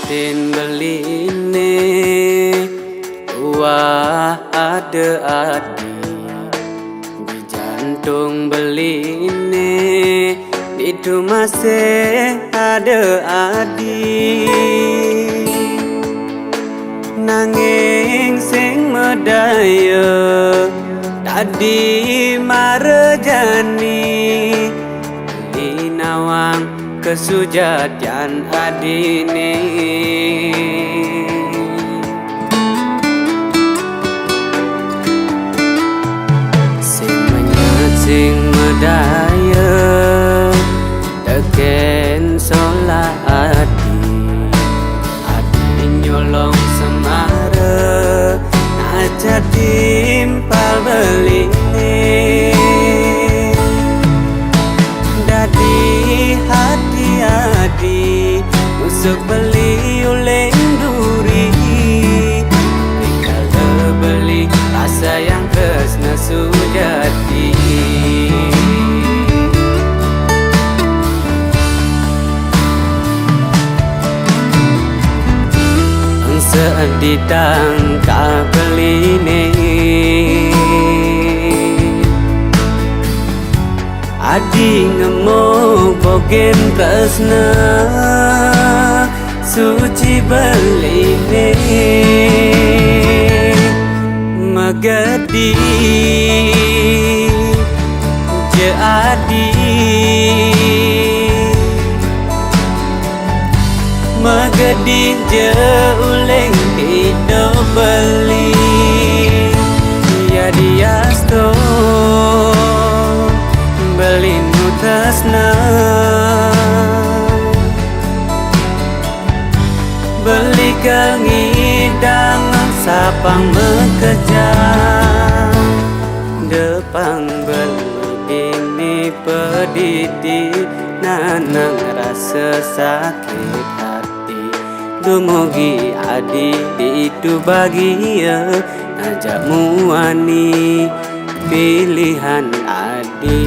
Tin beline wah ada adi di jantung beline itu masih ada adi nanging sing medaya tadi marejani linawang kesujatan adine sing menyat sing medaya teken solah adi nyolong semara aja timpal beline dadi hati adi musuk beli uleng duri kalau beli rasa yang kesna sujati sedih tangka beline adi ngemo bogen tresna suci beline magadi je adi magadi je uleng hidup beli ya diasto beli nutasna beli kengidang sapang bekerja depang beludini pedidi nanang rasa sakit hati dumugi adi itu bahagia ajak muani pilihan adi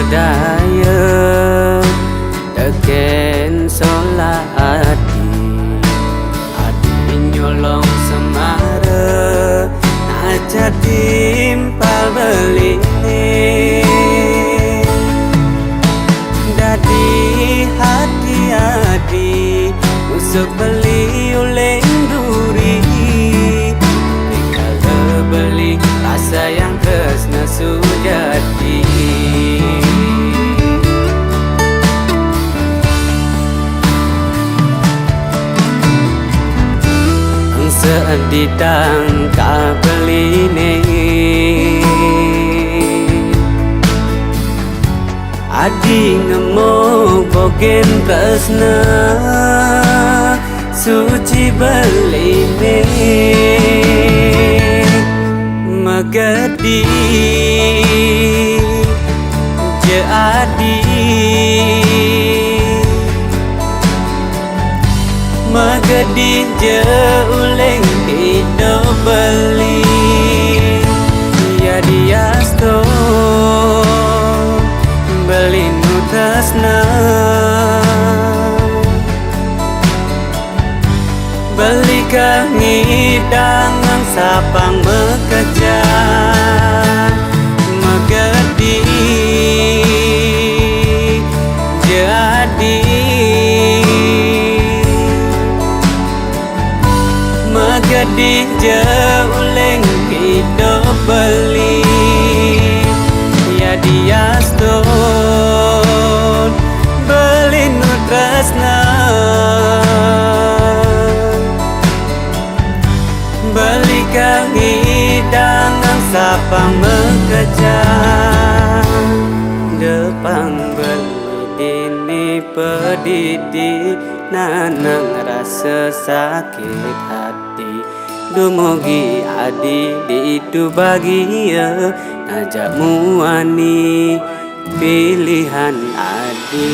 daya teken solah adi nyolong semara aja timpal beline dadi hati adi musuk beli uleng duri kalau beli rasa yang kesna sujati sedih tangka beline adi ngemo bogen tresna suci beline magadi je adi magadi je uleng hidup beli ya diasto beli nutasna beli kengidang sapang bekerja magadi jadi magadi je uleng hidup beli ya diasto beli nutrasna beli kengidang sapang bekerja depang beludini pedidi nanang rasa sakit hati Dumugi adi itu bahagia ngajak muani pilihan adi.